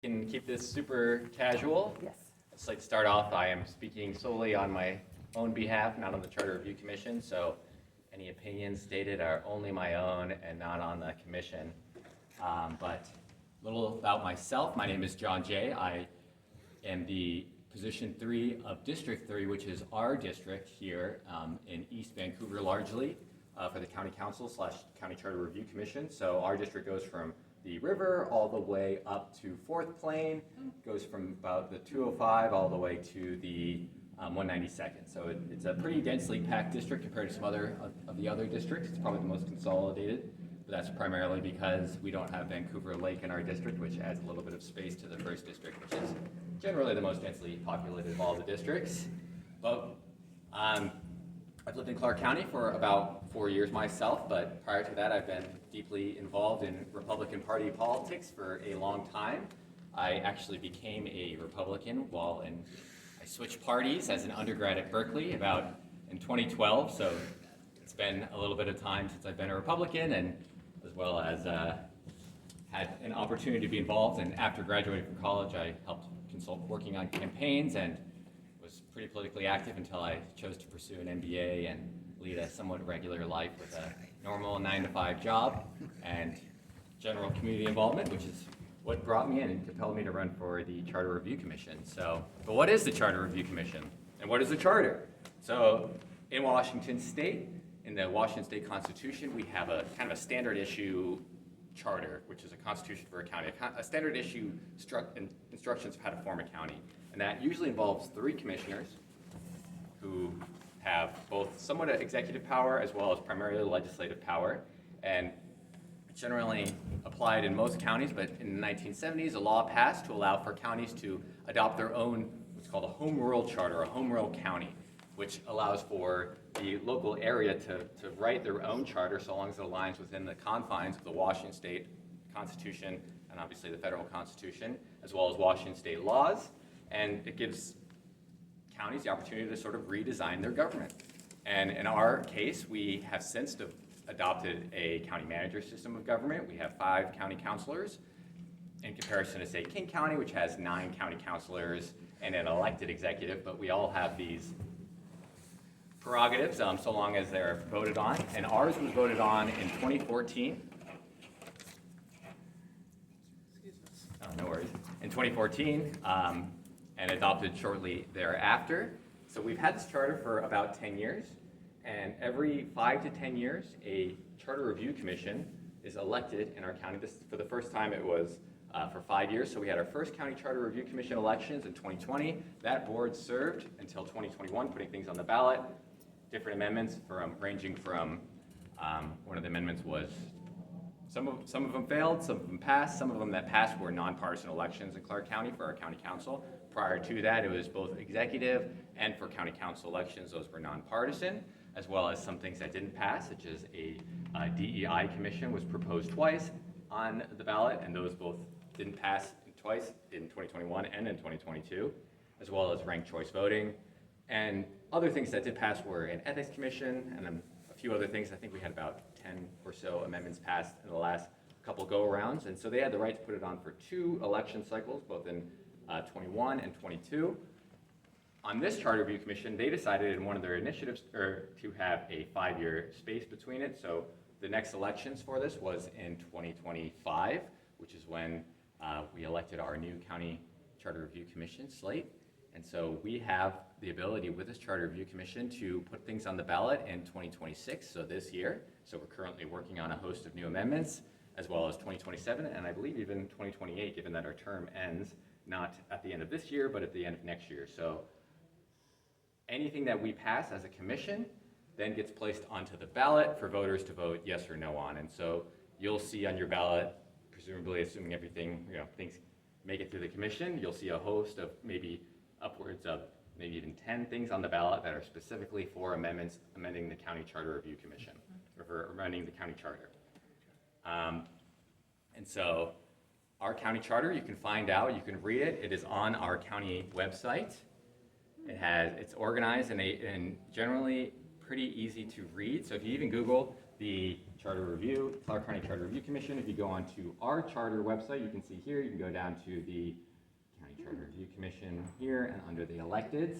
Can keep this super casual. Yes. I'd just like to start off, I am speaking solely on my own behalf, not on the Charter Review Commission, so any opinions stated are only my own and not on the commission. But a little about myself, my name is John Jay. I am the Position 3 of District 3, which is our district here in East Vancouver largely, for the County Council / County Charter Review Commission. So our district goes from the river all the way up to 4th Plain, goes from about the 205 all the way to the 192nd. So it's a pretty densely packed district compared to some other of the other districts. It's probably the most consolidated, but that's primarily because we don't have Vancouver Lake in our district, which adds a little bit of space to the first district, which is generally the most densely populated of all the districts. But I've lived in Clark County for about 4 years myself, but prior to that I've been deeply involved in Republican Party politics for a long time. I actually became a Republican I switched parties as an undergrad at Berkeley about in 2012, so it's been a little bit of time since I've been a Republican, and as well as had an opportunity to be involved. And after graduating from college, I helped consult working on campaigns and was pretty politically active until I chose to pursue an MBA and lead a somewhat regular life with a normal 9-to-5 job and general community involvement, which is what brought me in and compelled me to run for the Charter Review Commission. But what is the Charter Review Commission? And what is the Charter? So in Washington State, in the Washington State Constitution, we have a kind of a standard issue charter, which is a constitution for a county, a standard issue instructions of how to form a county. And that usually involves 3 commissioners who have both somewhat executive power as well as primarily legislative power. And generally applied in most counties, but in the 1970s, a law passed to allow for counties to adopt their own, what's called a home rule charter, a home rule county, which allows for the local area to write their own charter so long as it aligns within the confines of the Washington State Constitution and obviously the federal Constitution, as well as Washington State laws. And it gives counties the opportunity to sort of redesign their government. And in our case, we have since adopted a county manager system of government. We have 5 county councilors in comparison to, say, King County, which has 9 county councilors and an elected executive, but we all have these prerogatives so long as they're voted on. And ours was voted on in 2014. No worries. In 2014, and adopted shortly thereafter. So we've had this charter for about 10 years. And every 5 to 10 years, a Charter Review Commission is elected in our county. This, for the first time, it was for 5 years. So we had our first County Charter Review Commission elections in 2020. That board served until 2021, putting things on the ballot. Different amendments ranging from, one of the amendments was, some of them failed, some of them passed. Some of them that passed were nonpartisan elections in Clark County for our county council. Prior to that, it was both executive and for county council elections, those were nonpartisan, as well as some things that didn't pass, such as a DEI commission was proposed twice on the ballot, and those both didn't pass twice in 2021 and in 2022, as well as ranked choice voting. And other things that did pass were an ethics commission and a few other things. I think we had about 10 or so amendments passed in the last couple go-arounds, and so they had the right to put it on for 2 election cycles, both in 21 and 22. On this Charter Review Commission, they decided in one of their initiatives to have a 5-year space between it. So the next elections for this was in 2025, which is when we elected our new County Charter Review Commission slate. And so we have the ability with this Charter Review Commission to put things on the ballot in 2026, so this year. So we're currently working on a host of new amendments, as well as 2027, and I believe even 2028, given that our term ends not at the end of this year, but at the end of next year. So anything that we pass as a commission then gets placed onto the ballot for voters to vote yes or no on. And so you'll see on your ballot, presumably assuming everything, things make it through the commission, you'll see a host of maybe upwards of maybe even 10 things on the ballot that are specifically for amending the County Charter Review Commission, or for amending the county charter. And so our county charter, you can find out, you can read it. It is on our county website. It's organized and generally pretty easy to read. So if you even Google the Clark County Charter Review Commission. If you go onto our charter website, you can see here, you can go down to the County Charter Review Commission here and under the electeds.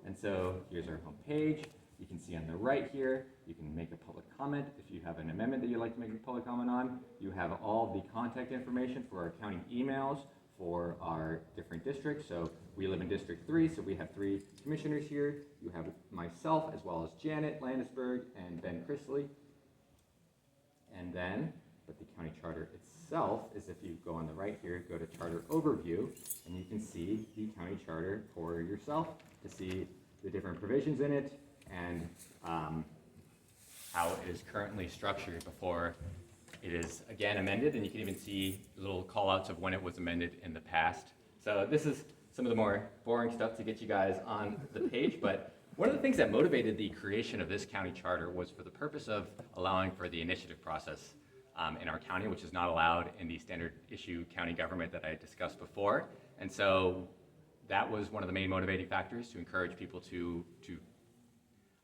And so here's our home page. You can see on the right here, you can make a public comment. If you have an amendment that you'd like to make a public comment on, you have all the contact information for our county emails for our different districts. So we live in District 3, so we have 3 commissioners here. You have myself as well as Janet Landisberg and Ben Chrisley. And then, but the county charter itself is, if you go on the right here, go to Charter Overview, and you can see the county charter for yourself to see the different provisions in it and how it is currently structured before it is again amended. And you can even see little call outs of when it was amended in the past. So this is some of the more boring stuff to get you guys on the page, but one of the things that motivated the creation of this county charter was for the purpose of allowing for the initiative process in our county, which is not allowed in the standard issue county government that I discussed before. And so that was one of the main motivating factors to encourage people to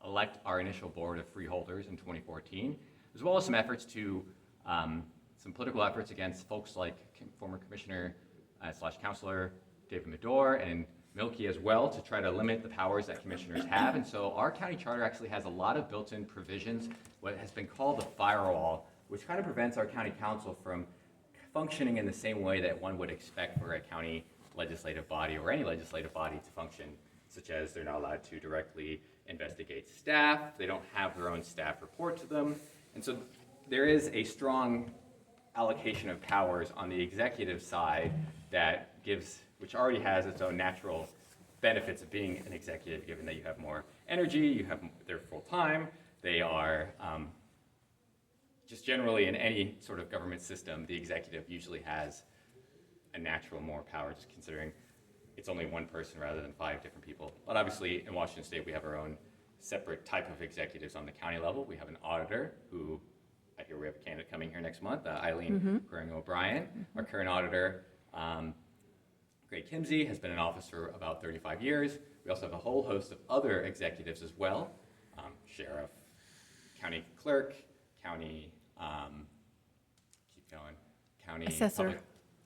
elect our initial board of freeholders in 2014, as well as some efforts to, some political efforts against folks like former Commissioner / Councilor David Medore and Milky as well, to try to limit the powers that commissioners have. And so our county charter actually has a lot of built-in provisions, what has been called the firewall, which kind of prevents our county council from functioning in the same way that one would expect for a county legislative body or any legislative body to function, such as they're not allowed to directly investigate staff, they don't have their own staff report to them. And so there is a strong allocation of powers on the executive side that gives, which already has its own natural benefits of being an executive, given that you have more energy, you have, they're full-time, they are, just generally in any sort of government system, the executive usually has a natural more power, just considering it's only one person rather than 5 different people. But obviously in Washington State, we have our own separate type of executives on the county level. We have an auditor who, I hear we have a candidate coming here next month, Eileen Curran O'Brien. Our current auditor, Greg Kimsey, has been in office for about 35 years. We also have a whole host of other executives as well. Sheriff, county clerk, county, keep going, county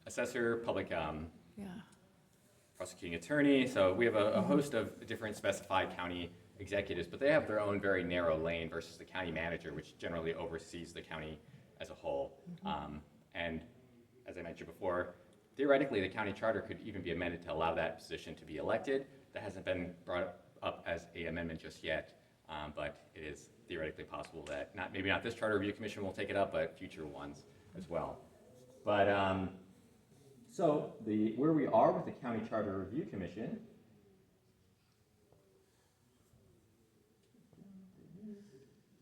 Assessor. Public prosecuting attorney. So we have a host of different specified county executives, but they have their own very narrow lane versus the county manager, which generally oversees the county as a whole. And as I mentioned before, theoretically, the county charter could even be amended to allow that position to be elected. That hasn't been brought up as an amendment just yet, but it is theoretically possible that maybe not this Charter Review Commission will take it up, but future ones as well. But so where we are with the County Charter Review Commission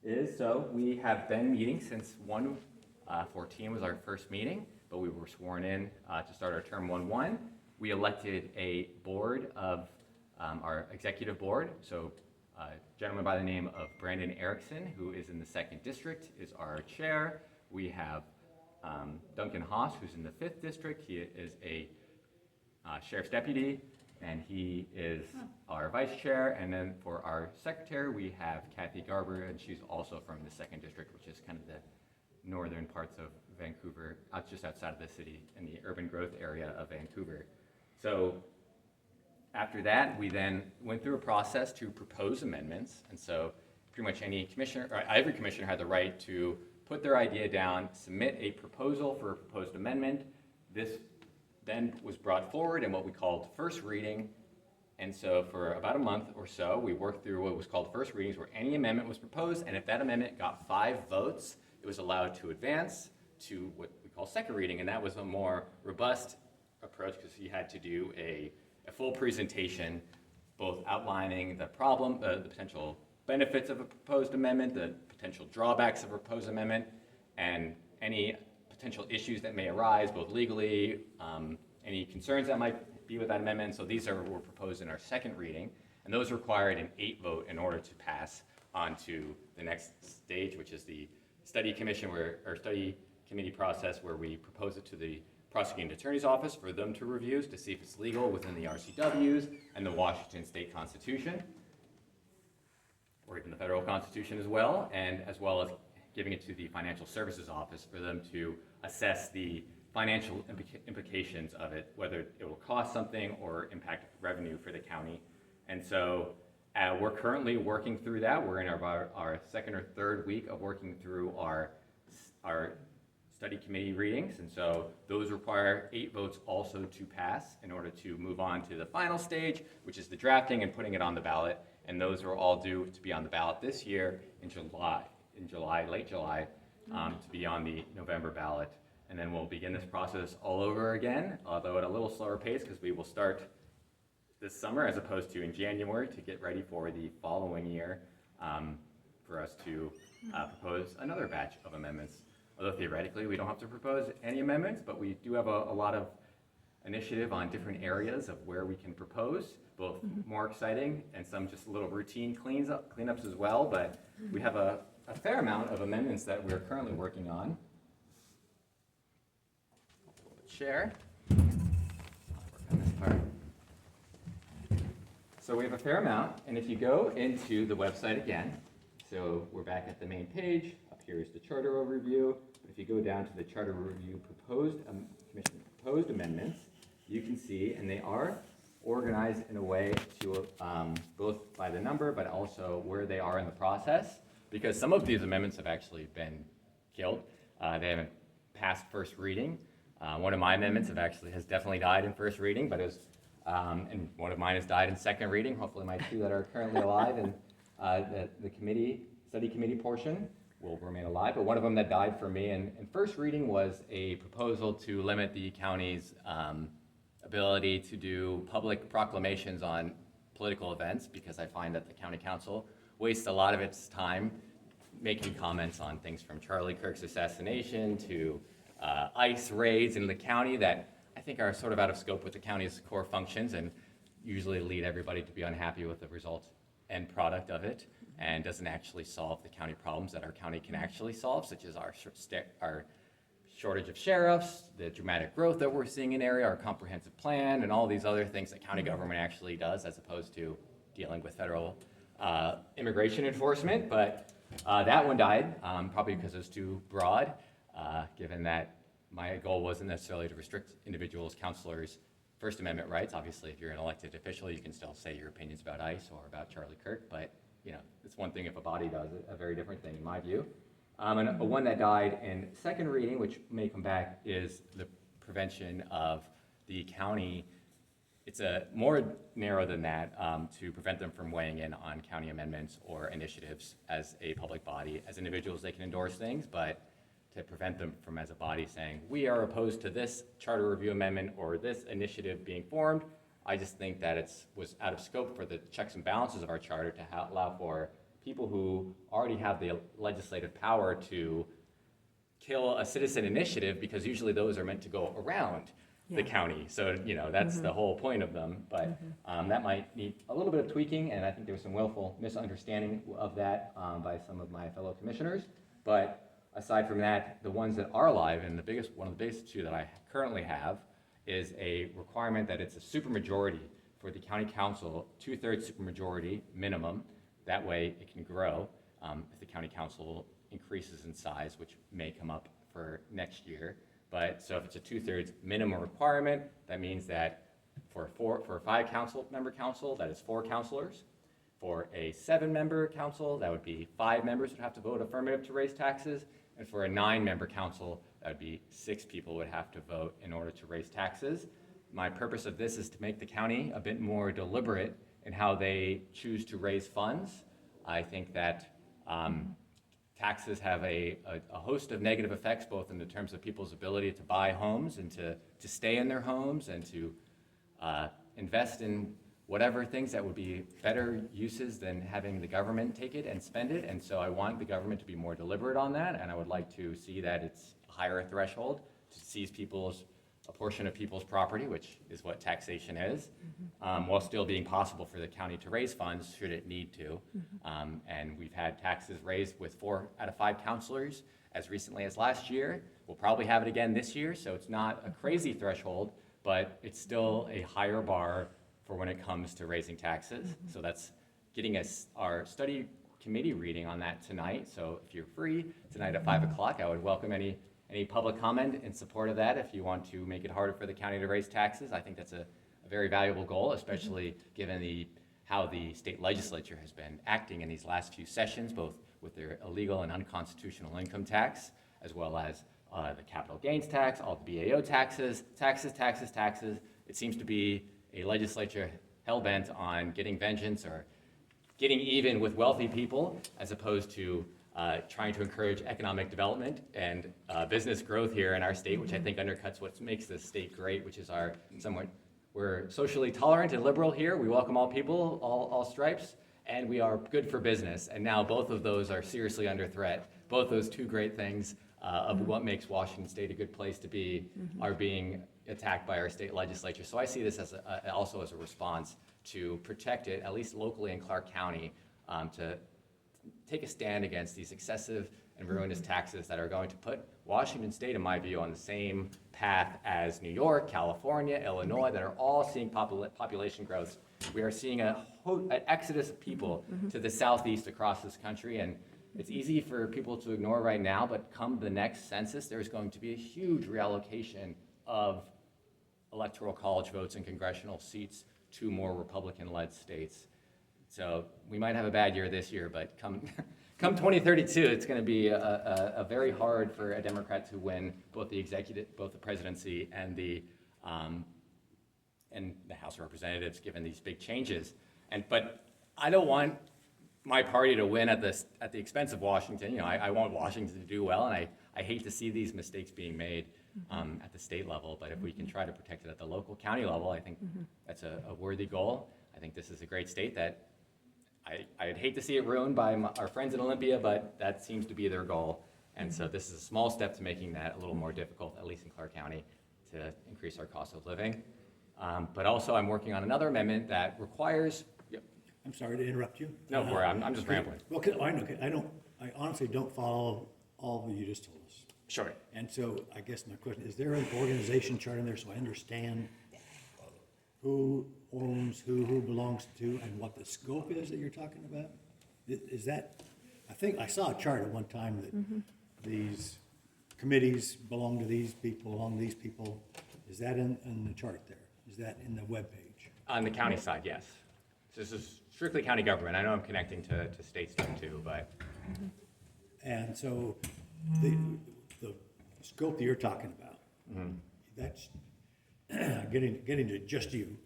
is, so we have been meeting since 1/14 was our first meeting, but we were sworn in to start our term 1/1. We elected a board of our executive board. So a gentleman by the name of Brandon Erickson, who is in the 2nd District, is our chair. We have Duncan Haas, who's in the 5th District. He is a sheriff's deputy, and he is our vice chair. And then for our secretary, we have Kathy Garber, and she's also from the 2nd District, which is kind of the northern parts of Vancouver, just outside of the city, in the urban growth area of Vancouver. So after that, we then went through a process to propose amendments. And so pretty much any commissioner, or every commissioner had the right to put their idea down, submit a proposal for a proposed amendment. This then was brought forward in what we called first reading. And so for about a month or so, we worked through what was called first readings, where any amendment was proposed, and if that amendment got 5 votes, it was allowed to advance to what we call second reading. And that was a more robust approach, because you had to do a full presentation, both outlining the problem, the potential benefits of a proposed amendment, the potential drawbacks of a proposed amendment, and any potential issues that may arise, both legally, any concerns that might be with that amendment. So these were proposed in our second reading, and those required an 8 vote in order to pass on to the next stage, which is the study commission, or study committee process, where we propose it to the prosecuting attorney's office for them to review to see if it's legal within the RCWs and the Washington State Constitution, or even the federal Constitution as well, and as well as giving it to the Financial Services Office for them to assess the financial implications of it, whether it will cost something or impact revenue for the county. And so we're currently working through that. We're in our second or third week of working through our study committee readings, and so those require 8 votes also to pass in order to move on to the final stage, which is the drafting and putting it on the ballot. And those are all due to be on the ballot this year in late July, to be on the November ballot. And then we'll begin this process all over again, although at a little slower pace, because we will start this summer as opposed to in January to get ready for the following year, for us to propose another batch of amendments. Although theoretically, we don't have to propose any amendments, but we do have a lot of initiative on different areas of where we can propose, both more exciting and some just little routine cleanups as well. But we have a fair amount of amendments that we're currently working on. Share. I'll work on this part. So we have a fair amount, and if you go into the website again, so we're back at the main page. Up here is the charter overview. But if you go down to the charter review commission proposed amendments, you can see, and they are organized in a way to both by the number, but also where they are in the process, because some of these amendments have actually been killed. They haven't passed first reading. One of my amendments has definitely died in first reading, but it was, and one of mine has died in second reading. Hopefully my 2 that are currently alive and the study committee portion will remain alive, but one of them that died for me in first reading was a proposal to limit the county's ability to do public proclamations on political events, because I find that the county council wastes a lot of its time making comments on things from Charlie Kirk's assassination to ICE raids in the county that I think are sort of out of scope with the county's core functions and usually lead everybody to be unhappy with the results end product of it, and doesn't actually solve the county problems that our county can actually solve, such as our shortage of sheriffs, the dramatic growth that we're seeing in area, our comprehensive plan, and all these other things that county government actually does, as opposed to dealing with federal immigration enforcement. But that one died, probably because it was too broad, given that my goal wasn't necessarily to restrict individuals, counselors' First Amendment rights. Obviously, if you're an elected official, you can still say your opinions about ICE or about Charlie Kirk, but it's one thing if a body does it, a very different thing in my view. And one that died in second reading, which may come back, is the prevention of the county. It's more narrow than that, to prevent them from weighing in on county amendments or initiatives as a public body. As individuals, they can endorse things, but to prevent them from, as a body, saying, we are opposed to this charter review amendment or this initiative being formed. I just think that it was out of scope for the checks and balances of our charter to allow for people who already have the legislative power to kill a citizen initiative, because usually those are meant to go around the county. So, that's the whole point of them. But that might need a little bit of tweaking, and I think there was some willful misunderstanding of that by some of my fellow commissioners. But aside from that, the ones that are alive, and one of the biggest 2 that I currently have, is a requirement that it's a supermajority for the county council, 2/3 supermajority minimum. That way it can grow if the county council increases in size, which may come up for next year. But so if it's a 2/3 minimum requirement, that means that for a 5-member council, that is 4 counselors. For a 7-member council, that would be 5 members would have to vote affirmative to raise taxes. And for a 9-member council, that would be 6 people would have to vote in order to raise taxes. My purpose of this is to make the county a bit more deliberate in how they choose to raise funds. I think that taxes have a host of negative effects, both in the terms of people's ability to buy homes and to stay in their homes and to invest in whatever things that would be better uses than having the government take it and spend it. And so I want the government to be more deliberate on that, and I would like to see that it's a higher threshold to seize a portion of people's property, which is what taxation is, while still being possible for the county to raise funds should it need to. And we've had taxes raised with 4 out of 5 counselors as recently as last year. We'll probably have it again this year, so it's not a crazy threshold, but it's still a higher bar for when it comes to raising taxes. So that's getting our study committee reading on that tonight. So if you're free tonight at 5 o'clock, I would welcome any public comment in support of that. If you want to make it harder for the county to raise taxes, I think that's a very valuable goal, especially given how the state legislature has been acting in these last few sessions, both with their illegal and unconstitutional income tax, as well as the capital gains tax, all the BAO taxes. It seems to be a legislature hell-bent on getting vengeance or getting even with wealthy people, as opposed to trying to encourage economic development and business growth here in our state, which I think undercuts what makes this state great, which is we're socially tolerant and liberal here. We welcome all people, all stripes, and we are good for business. And now both of those are seriously under threat. Both those two great things of what makes Washington State a good place to be are being attacked by our state legislature. So I see this as also as a response to protect it, at least locally in Clark County, to take a stand against these excessive and ruinous taxes that are going to put Washington State, in my view, on the same path as New York, California, Illinois, that are all seeing population growth. We are seeing an exodus of people to the southeast across this country, and it's easy for people to ignore right now, but come the next census, there's going to be a huge reallocation of electoral college votes and congressional seats to more Republican-led states. So we might have a bad year this year, but come 2032, it's going to be a very hard for a Democrat to win both the presidency and the House of Representatives, given these big changes. But I don't want my party to win at the expense of Washington. I want Washington to do well, and I hate to see these mistakes being made at the state level. But if we can try to protect it at the local county level, I think that's a worthy goal. I think this is a great state that I'd hate to see it ruined by our friends in Olympia, but that seems to be their goal. And so this is a small step to making that a little more difficult, at least in Clark County, to increase our cost of living. But also, I'm working on another amendment that requires. I'm sorry to interrupt you. No, I'm just rambling. Well, I honestly don't follow all that you just told us. Sure. And so I guess my question, is there an organization chart in there so I understand who owns who belongs to, and what the scope is that you're talking about? Is that, I think I saw a chart at one time that these committees belong to these people, Is that in the chart there? Is that in the webpage? On the county side, yes. So this is strictly county government. I know I'm connecting to state stuff too, but. And so the scope that you're talking about, that's getting to just you,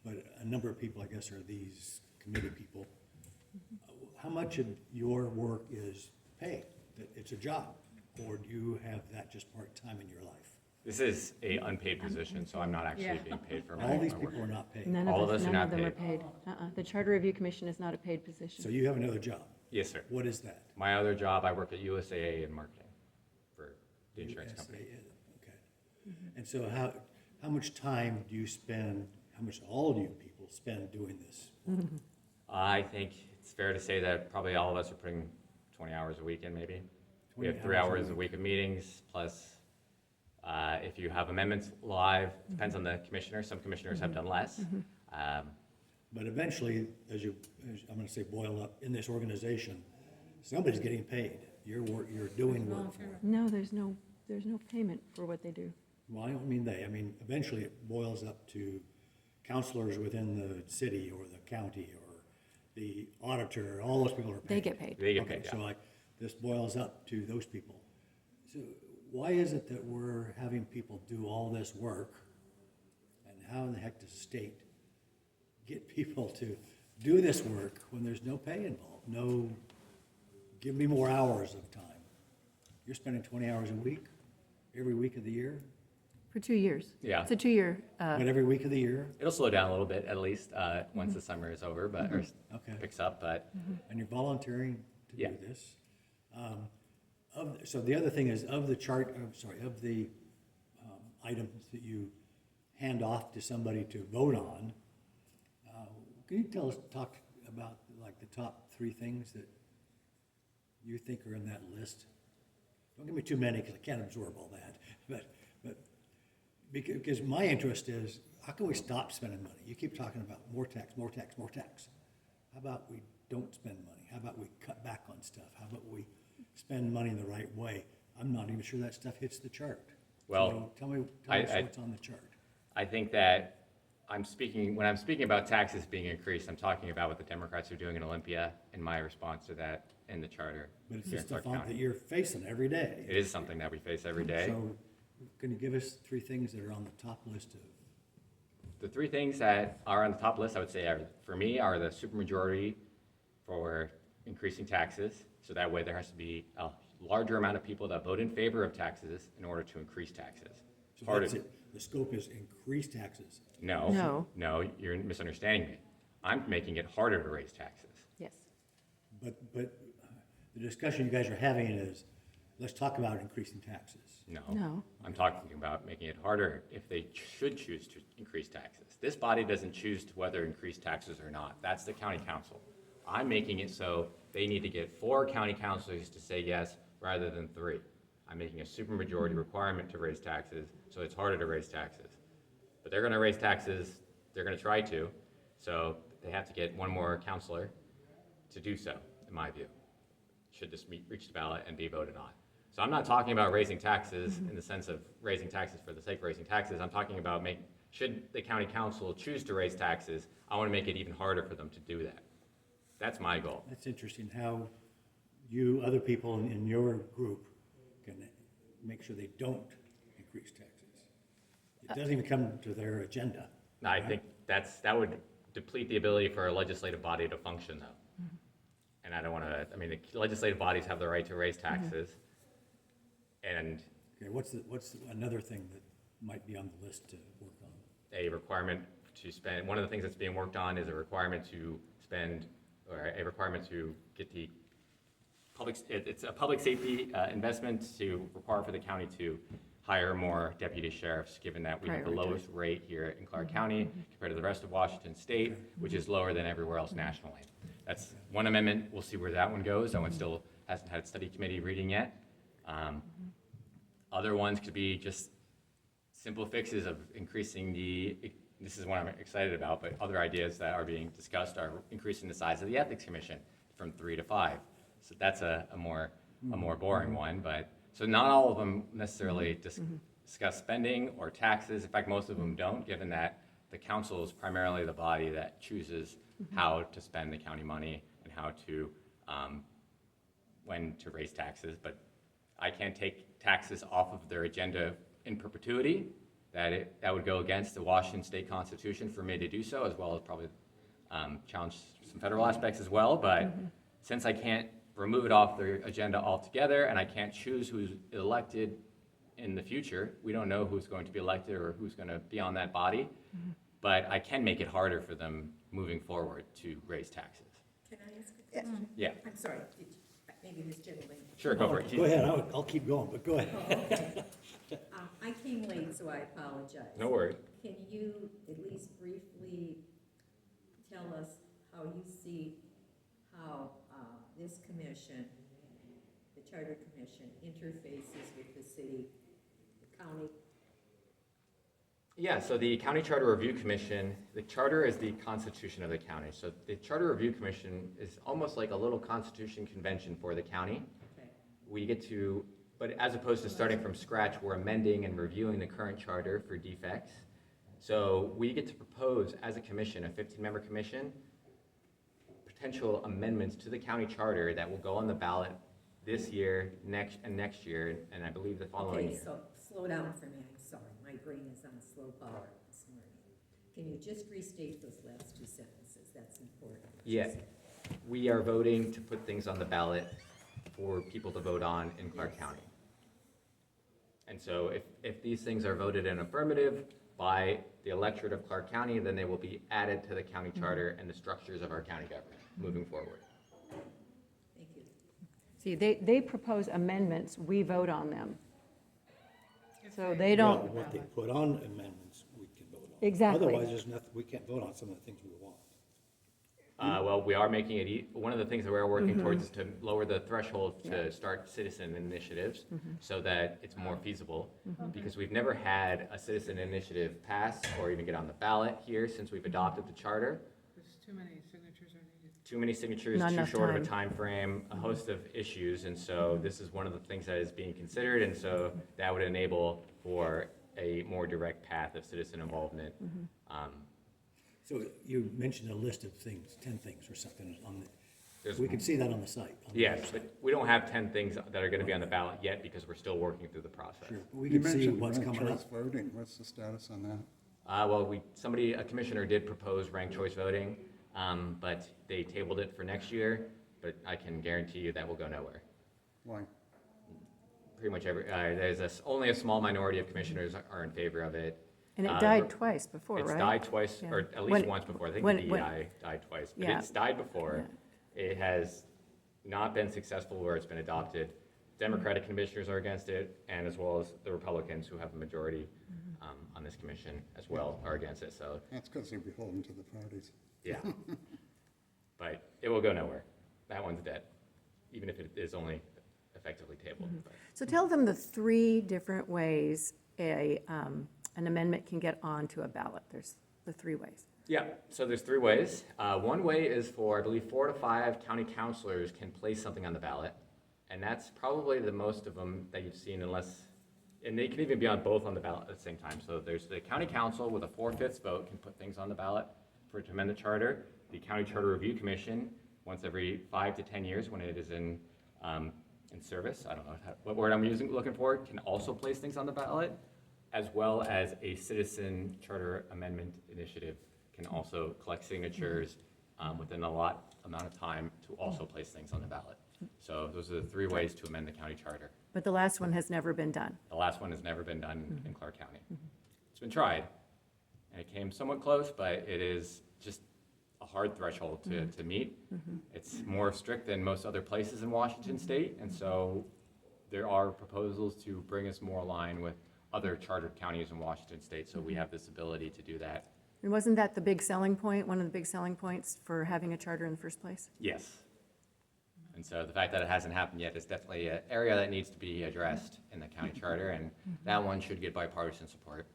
but a number of people, I guess, are these committee people. How much of your work is paid? That it's a job, or do you have that just part-time in your life? This is a unpaid position, so I'm not actually being paid for my All these work. people are not paid. All of us are not None of them paid. are paid. The Charter Review Commission is not a paid position. So you have another job. Yes, sir. What is that? My other job, I work at USAA in marketing for the insurance company. Okay. And so how much time do you spend, how much all of you people spend doing this? I think it's fair to say that probably all of us are putting 20 hours a week in, maybe. We 20 have 3 hours a hours a week of meetings, plus if you have amendments live, depends on the commissioner. Some commissioners have done less. But eventually, I'm gonna say boil up, in this organization, somebody's getting paid. You're doing work for it. No, there's no payment for what they do. Well, I don't mean they, I mean, eventually it boils up to counselors within the city or the county or the auditor, all those people are paid. They get paid. They get Okay, paid, yeah. so like, this boils up to those people. So why is it that we're having people do all this work? And how in the heck does the state get people to do this work when there's no pay involved? No, give me more hours of time. You're spending 20 hours a week, every week of the year? For 2 years. Yeah. It's a 2-year. But every week of the year? It'll slow down a little bit, at least, once the summer is over, but or Okay. picks up. But And you're volunteering to Yeah. do this. So the other thing is, of the items that you hand off to somebody to vote on, can you talk about like the top 3 things that you think are in that list? Don't give me too many, because I can't absorb all that, but because my interest is, how can we stop spending money? You keep talking about more tax, more tax, more tax. How about we don't spend money? How about we cut back on stuff? How about we spend money in the right way? I'm not even sure that stuff hits the chart. Well, So tell me I- what's on the chart. I think that when I'm speaking about taxes being increased, I'm talking about what the Democrats are doing in Olympia and my response to that in the charter. But it's here the in Clark stuff that County. you're facing every day. It is something that we face every day. So can you give us 3 things that are on the top list of? The 3 things that are on the top list, I would say, for me, are the supermajority for increasing taxes. So that way there has to be a larger amount of people that vote in favor of taxes in order to increase taxes. So Part that's of- it. The scope is increase taxes. No. No, you're misunderstanding me. I'm making it harder to raise taxes. Yes. But the discussion you guys are having is, let's talk about increasing taxes. No. I'm talking about making it harder if they should choose to increase taxes. This body doesn't choose to whether increase taxes or not. That's the county council. I'm making it so they need to get 4 county councilors to say yes rather than 3. I'm making a supermajority requirement to raise taxes, so it's harder to raise taxes. But they're gonna raise taxes, they're gonna try to, so they have to get 1 more counselor to do so, in my view. Should this reach the ballot and be voted on. So I'm not talking about raising taxes in the sense of raising taxes for the sake of raising taxes. I'm talking about should the county council choose to raise taxes, I want to make it even harder for them to do that. That's my goal. That's interesting how you, other people in your group can make sure they don't increase taxes. It doesn't even come to their agenda. I think that would deplete the ability for a legislative body to function though. And I don't want to, the legislative bodies have the right to raise taxes. And Okay, what's another thing that might be on the list to work on? a requirement to spend, one of the things that's being worked on is a requirement to spend, or a requirement to get the it's a public safety investment to require for the county to hire more deputy sheriffs, given that we have the Prioritize. lowest rate here in Clark County compared to the rest of Washington State, which is lower than everywhere else nationally. That's one amendment. We'll see where that one goes. That one still hasn't had study committee reading yet. Other ones could be just simple fixes of increasing this is what I'm excited about, but other ideas that are being discussed are increasing the size of the Ethics Commission from 3 to 5. So that's a more boring one, but, so not all of them necessarily discuss spending or taxes. In fact, most of them don't, given that the council is primarily the body that chooses how to spend the county money and how to, when to raise taxes. But I can't take taxes off of their agenda in perpetuity. That would go against the Washington State Constitution for me to do so, as well as probably challenge some federal aspects as well. But since I can't remove it off their agenda altogether, and I can't choose who's elected in the future, we don't know who's going to be elected or who's going to be on that body. But I can make it harder for them moving forward to raise taxes. Can I ask a question? Yeah, I'm sorry, maybe this gentleman. sure, go for it. Go ahead, I'll keep going, but go ahead. Okay. I came late, so I apologize. No worries. Can you at least briefly tell us how you see how this commission, the Charter Commission, interfaces with the city, the county? Yeah, so the County Charter Review Commission, the charter is the constitution of the county. So the Charter Review Commission is almost like a little constitution convention for the county. Okay. We get to, but as opposed to starting from scratch, we're amending and reviewing the current charter for defects. So we get to propose as a commission, a 15-member commission, potential amendments to the county charter that will go on the ballot this year, next year, and I believe the following Okay, year. so slow down for me, I'm sorry, my brain is on slow power this morning. Can you just restate those last 2 sentences? That's important. what you Yeah. said. We are voting to put things on the ballot for people to vote on in Clark Yes. County. And so if these things are voted in affirmative by the electorate of Clark County, then they will be added to the county charter and the structures of our county government moving forward. Thank you. See, they propose amendments, we vote on them. So they Well, don't, what they put on amendments, we can vote on. Exactly. Otherwise, there's nothing, we can't vote on some of the things we want. Well, we are making it, one of the things that we're working towards is to lower the threshold to start citizen initiatives so that it's more feasible. Because we've never had a citizen initiative pass or even get on the ballot here since we've adopted the charter. Because too many signatures are needed. too many signatures, Not too enough short of a time. time frame, a host of issues, and so this is one of the things that is being considered, and so that would enable for a more direct path of citizen involvement. So you mentioned a list of things, 10 things or something on There's- the, we can see that on the site. on the Yes, website. but we don't have 10 things that are going to be on the ballot yet because we're still working through the process. Sure, but we You can see mentioned what's ranked coming choice up. voting. What's the status on that? Well, a commissioner did propose ranked choice voting, but they tabled it for next year, but I can guarantee you that will go nowhere. Why? Pretty much only a small minority of commissioners are in favor of it. And it Uh, died twice before, right? It's died twice, Yeah. or at least When- once before. I think when- the when- DEI died twice, but Yeah. it's died before. It has not been successful where it's been adopted. Democratic commissioners are against it, and as well as the Republicans who have a majority on this commission as well are against it, so, That's because they're beholden to the parties. yeah. But it will go nowhere. That one's dead, even if it is only effectively tabled. But- So tell them the three different ways an amendment can get onto a ballot. There's the three ways. Yeah, so there's three ways. One way is for, I believe, 4 to 5 county councilors can place something on the ballot. And that's probably the most of them that you've seen and they can even be on both on the ballot at the same time. So there's the county council with a 4/5 vote can put things on the ballot to amend the charter. The county charter review commission, once every 5 to 10 years when it is in service, I don't know what word I'm looking for, can also place things on the ballot, as well as a citizen charter amendment initiative can also collect signatures within a amount of time to also place things on the ballot. So those are the three ways to amend the county charter. But the last one has never been done. The last one has never been done in Clark County. It's been tried, and it came somewhat close, but it is just a hard threshold to meet. It's more strict than most other places in Washington State, and so there are proposals to bring us more aligned with other chartered counties in Washington State, so we have this ability to do that. And wasn't that the big selling point, one of the big selling points for having a charter in the first place? Yes. And so the fact that it hasn't happened yet is definitely an area that needs to be addressed in the county charter, and that one should get bipartisan support.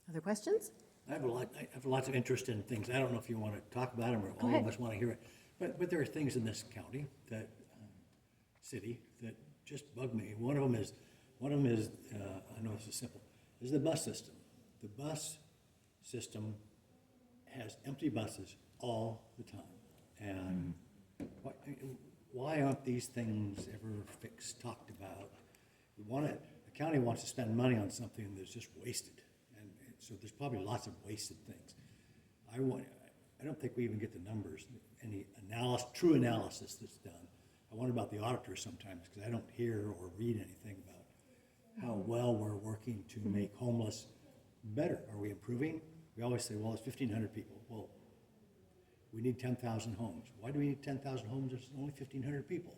Other questions? I have lots of interest in things. I don't know if you want to talk about them or Go all ahead. of us want to hear it. But there are things in this county that, city, that just bug me. One of them is, I know this is simple, is the bus system. The bus system has empty buses all the time. And why aren't these things ever fixed, talked about? The county wants to spend money on something that's just wasted. And so there's probably lots of wasted things. I don't think we even get the numbers, any true analysis that's done. I wonder about the auditors sometimes, because I don't hear or read anything about how well we're working to make homeless better. Are we improving? We always say, well, it's 1,500 people. Well, we need 10,000 homes. Why do we need 10,000 homes? There's only 1,500 people.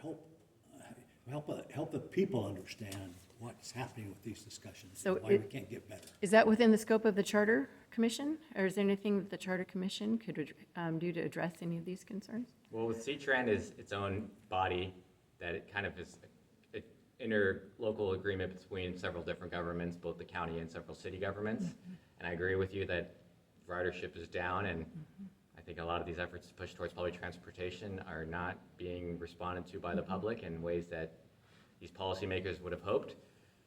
Help the people understand what's happening with these discussions, So and why we can't get better. Is that within the scope of the Charter Commission? Or is there anything that the Charter Commission could do to address any of these concerns? Well, with C-Trend is its own body that it kind of is an interlocal agreement between several different governments, both the county and several city governments. And I agree with you that ridership is down, and I think a lot of these efforts to push towards public transportation are not being responded to by the public in ways that these policymakers would have hoped.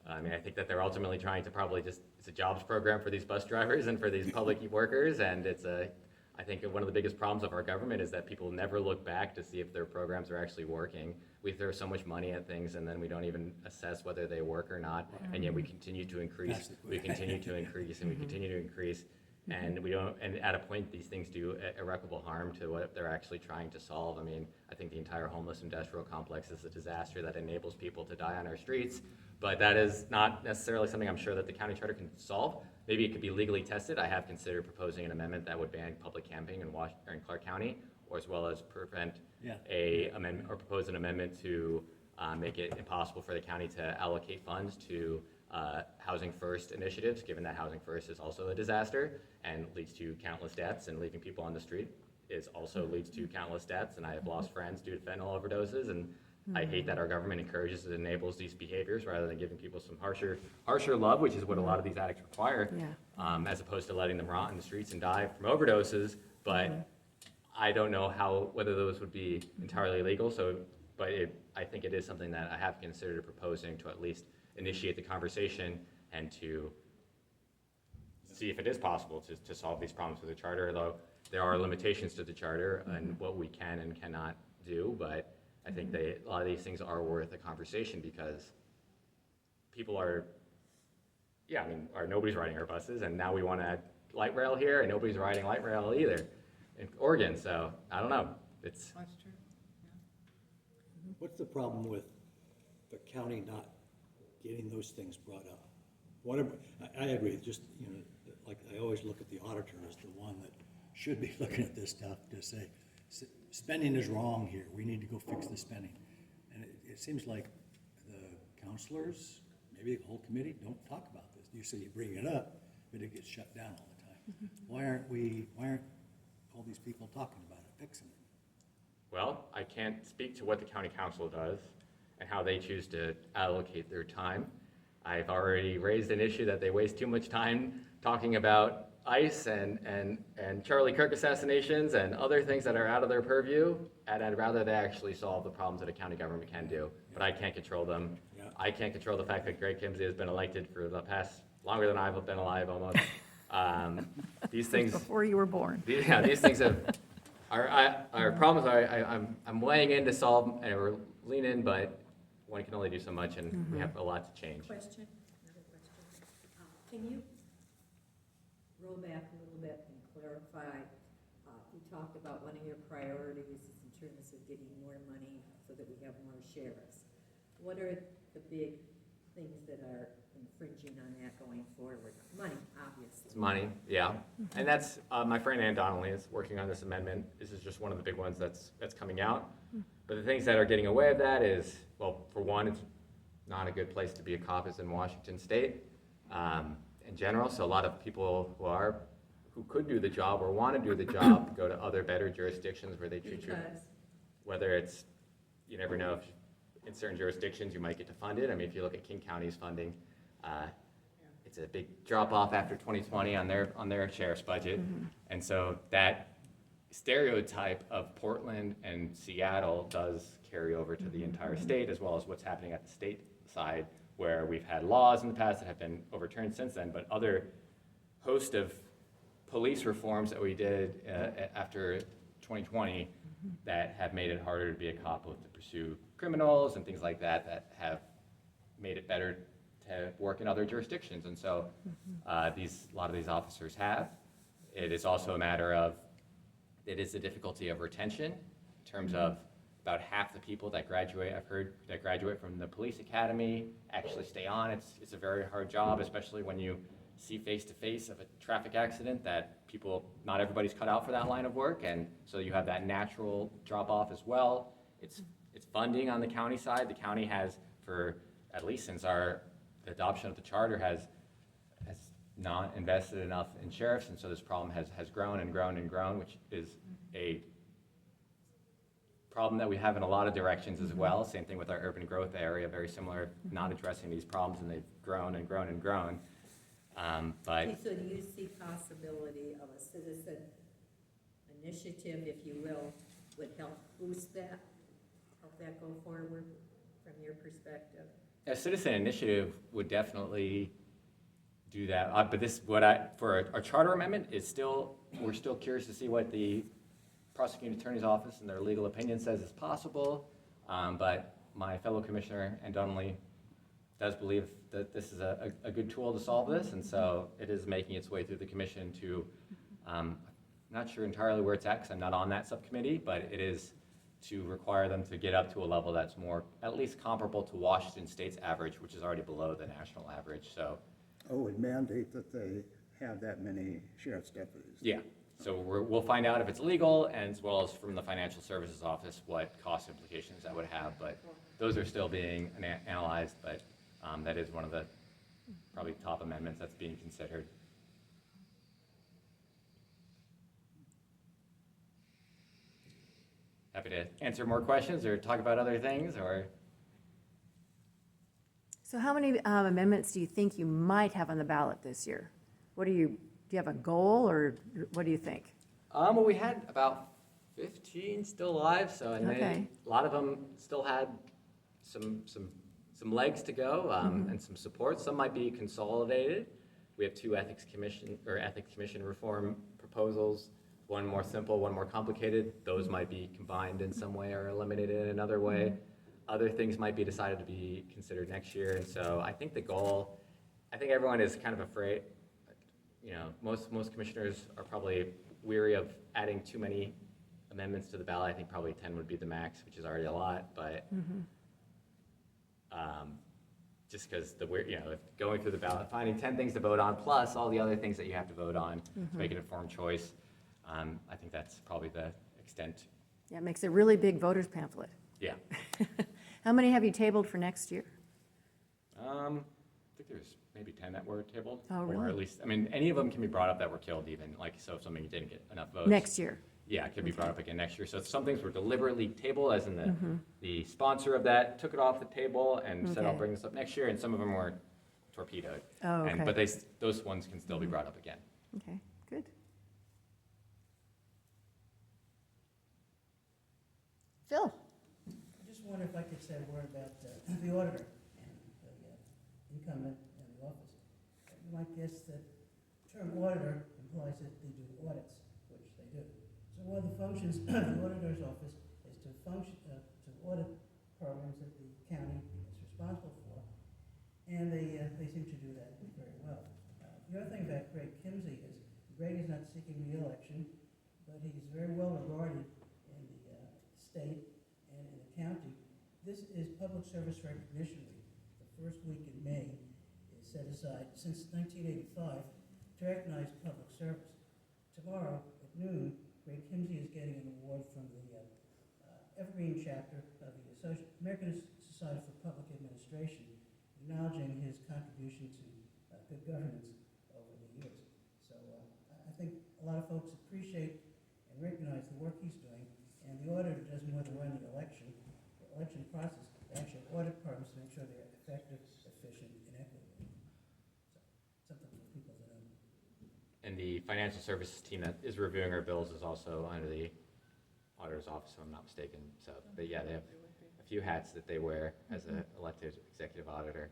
I mean, I think that they're ultimately trying to it's a jobs program for these bus drivers and for these public workers, and I think one of the biggest problems of our government is that people never look back to see if their programs are actually working. We throw so much money at things and then we don't even assess whether they work or not, and yet we continue to increase, we continue to increase, and we continue to increase, and and at a point, these things do irreparable harm to what they're actually trying to solve. I mean, I think the entire homeless industrial complex is a disaster that enables people to die on our streets, but that is not necessarily something I'm sure that the county charter can solve. Maybe it could be legally tested. I have considered proposing an amendment that would ban public camping in Clark County, or as well as prevent propose an amendment to make it impossible for the county to allocate funds to Housing First initiatives, given that Housing First is also a disaster and leads to countless deaths, and leaving people on the street also leads to countless deaths. And I have lost friends due to fentanyl overdoses, and I hate that our government encourages and enables these behaviors rather than giving people some harsher love, which is what a lot of these addicts require, as opposed to letting them rot in the streets and die from overdoses. But I don't know whether those would be entirely legal. But I think it is something that I have considered proposing to at least initiate the conversation and to see if it is possible to solve these problems with the charter, though there are limitations to the charter and what we can and cannot do. But I think a lot of these things are worth a conversation because people nobody's riding our buses, and now we want to add light rail here, and nobody's riding light rail either in Oregon. So I don't know. That's true. What's the problem with the county not getting those things brought up? Whatever, I agree, just, like I always look at the auditor as the one that should be looking at this stuff to say, spending is wrong here, we need to go fix the spending. And it seems like the counselors, maybe the whole committee, don't talk about this. You say you bring it up, but it gets shut down all the time. Why aren't all these people talking about it, fixing it? Well, I can't speak to what the county council does and how they choose to allocate their time. I've already raised an issue that they waste too much time talking about ICE and Charlie Kirk assassinations and other things that are out of their purview, and I'd rather they actually solve the problems that a county government can do, but I can't control them. Yeah. I can't control the fact that Greg Kimsey has been elected for the past, longer than I've been alive almost. These things, Before you were born. these things are problems I'm weighing in to solve or lean in, but one can only do so much, and we have a lot to change. Another question. Can you roll back a little bit and clarify, you talked about one of your priorities is in terms of getting more money so that we have more sheriffs. What are the big things that are infringing on that going forward? Money, obviously. It's money, yeah. And that's, my friend Ann Donnelly is working on this amendment. This is just one of the big ones that's coming out. But the things that are getting away with that is, well, for one, it's not a good place to be a cop is in Washington State in general. So a lot of people who could do the job or want to do the job go to other better jurisdictions where they treat you, whether it's, you never know if in certain jurisdictions you might get to fund it. I mean, if you look at King County's funding, it's a big drop off after 2020 on their sheriff's budget. And so that stereotype of Portland and Seattle does carry over to the entire state, as well as what's happening at the state side, where we've had laws in the past that have been overturned since then, but other host of police reforms that we did after 2020 that have made it harder to be a cop, both to pursue criminals and things like that, that have made it better to work in other jurisdictions. And so a lot of these officers have. It is also a matter of, it is the difficulty of retention in terms of about half the people that graduate, I've heard, that graduate from the police academy actually stay on. It's a very hard job, especially when you see face-to-face of a traffic accident that not everybody's cut out for that line of work. And so you have that natural drop-off as well. It's funding on the county side. The county has, for at least since the adoption of the charter, has not invested enough in sheriffs, and so this problem has grown and grown and grown, which is a problem that we have in a lot of directions as well. Same thing with our urban growth area, very similar, not addressing these problems, and they've grown and grown and grown. Okay, so do you see possibility of a citizen initiative, if you will, would help boost that, help that go forward from your perspective? A citizen initiative would definitely do that, but for our charter amendment we're still curious to see what the prosecuting attorney's office and their legal opinion says is possible. But my fellow commissioner, Ann Donnelly, does believe that this is a good tool to solve this, and so it is making its way through the commission to, I'm not sure entirely where it's at because I'm not on that subcommittee, but it is to require them to get up to a level that's more, at least comparable to Washington State's average, which is already below the national average. So, would mandate that they have that many sheriff's deputies. yeah. So we'll find out if it's legal, and as well as from the Financial Services Office what cost implications that would have. But those are still being analyzed. But that is one of the probably top amendments that's being considered. happy to answer more questions or talk about other things, or, So how many amendments do you think you might have on the ballot this year? Do you have a goal, or what do you think? well, we had about 15 still alive, so, and Okay. a lot of them still had some legs to go, and some support. Some might be consolidated. We have two ethics commission reform proposals, one more simple, one more complicated. Those might be combined in some way or eliminated in another way. Other things might be decided to be considered next year, and so I think the goal, I think everyone is kind of afraid, most commissioners are probably weary of adding too many amendments to the ballot. I think probably 10 would be the max, which is already a lot, but just because if going through the ballot, finding 10 things to vote on, plus all the other things that you have to vote on to make an informed choice, I think that's probably the extent. Yeah, it makes a really big voters pamphlet. Yeah. How many have you tabled for next year? I think there's maybe 10 that were tabled. Oh, Or really? at least, I mean, any of them can be brought up that were killed even, like, so if something didn't get enough votes. Next year? Yeah, it could be brought up again next year. So some things were deliberately tabled, as in the sponsor of that took it off the table and said, I'll Okay. bring this up next year, and some of them were torpedoed. Oh, okay. But those ones can still be brought up again. Okay, good. Phil? I just wonder if I could say a word about the auditor and the incumbent and the office. You might guess that the term auditor implies that they do audits, which they do. So one of the functions of the auditor's office is to audit programs that the county is responsible for, and they seem to do that very well. The other thing about Greg Kimsey is Greg is not seeking re-election, but he's very well regarded in the state and in the county. This is Public Service Recognition Week. The first week in May is set aside since 1985 to recognize public service. Tomorrow at noon, Greg Kimsey is getting an award from the Evergreen chapter of the American Society for Public Administration, acknowledging his contribution to good governance over the years. So I think a lot of folks appreciate and recognize the work he's doing, and the auditor does more than run the election process. They actually audit programs to make sure they're effective, efficient, and equitable. So something for people to know. And the financial services team that is reviewing our bills is also under the auditor's office, if I'm not mistaken. So, but yeah, they have a few hats that they wear as an elected executive auditor.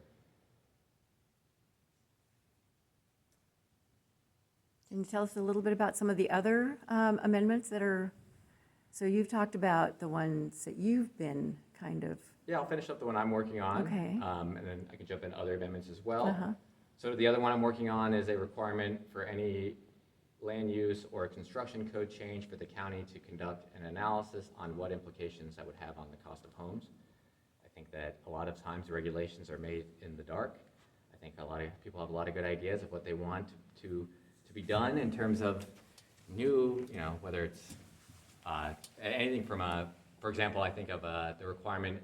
Can you tell us a little bit about some of the other amendments that are, so you've talked about the ones that you've been kind of, Yeah, I'll finish up the one I'm working on. Okay. And then I can jump into other amendments as well. Uh-huh. So the other one I'm working on is a requirement for any land use or construction code change for the county to conduct an analysis on what implications that would have on the cost of homes. I think that a lot of times regulations are made in the dark. I think a lot of people have a lot of good ideas of what they want to be done in terms of new, whether it's anything from for example, I think of the requirement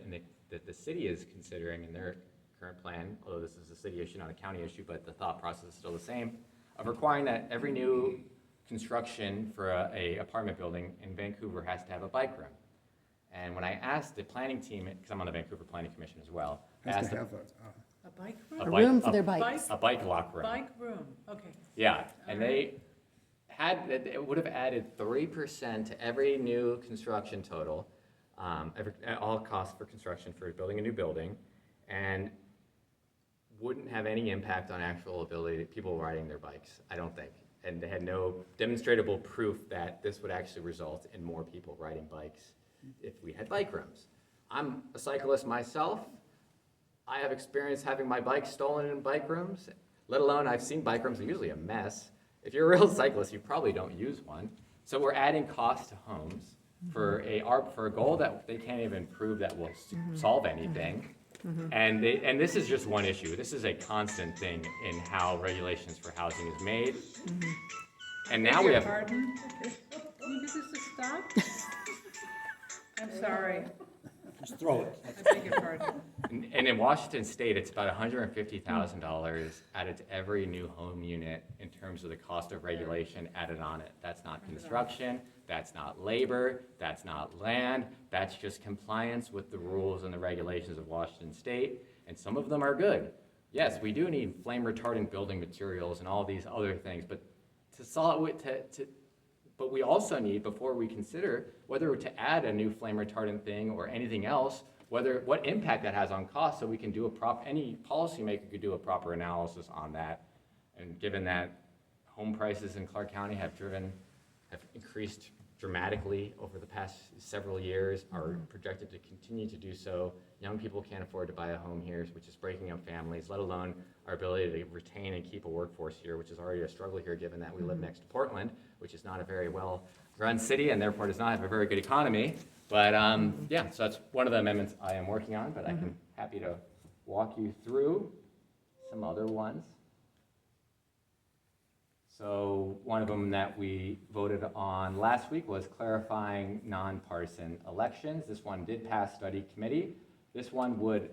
that the city is considering in their current plan, although this is a city issue, not a county issue, but the thought process is still the same, of requiring that every new construction for a apartment building in Vancouver has to have a bike room. And when I asked the planning team, because I'm on the Vancouver Planning Commission as well, I Has asked to them- have A bike a room? room for their bikes. a bike lock room. Bike room, okay. Yeah, and it would have added 3% to every new construction total, all costs for construction for building a new building, and wouldn't have any impact on actual ability, people riding their bikes, I don't think. And they had no demonstrable proof that this would actually result in more people riding bikes if we had bike rooms. I'm a cyclist myself. I have experience having my bike stolen in bike rooms, let alone I've seen bike rooms, they're usually a mess. If you're a real cyclist, you probably don't use one. So we're adding cost to homes for a goal that they can't even prove that will solve anything. And this is just one issue. This is a constant thing in how regulations for housing is made. And now we have, Pardon? Can you get this to stop? I'm sorry. Just throw it. I beg your pardon. And in Washington State, it's about $150,000 added to every new home unit in terms of the cost of regulation added on it. That's not construction, that's not labor, that's not land, that's just compliance with the rules and the regulations of Washington State, and some of them are good. Yes, we do need flame retardant building materials and all these other things, but to solve it, but we also need, before we consider whether to add a new flame retardant thing or anything else, what impact that has on cost, so we can do any policymaker could do a proper analysis on that. And given that home prices in Clark County have increased dramatically over the past several years, are projected to continue to do so. Young people can't afford to buy a home here, which is breaking up families, let alone our ability to retain and keep a workforce here, which is already a struggle here, given that we live next to Portland, which is not a very well-run city and therefore does not have a very good economy. But yeah, so that's one of the amendments I am working on, but I'm happy to walk you through some other ones. So one of them that we voted on last week was clarifying nonpartisan elections. This one did pass study committee. This one would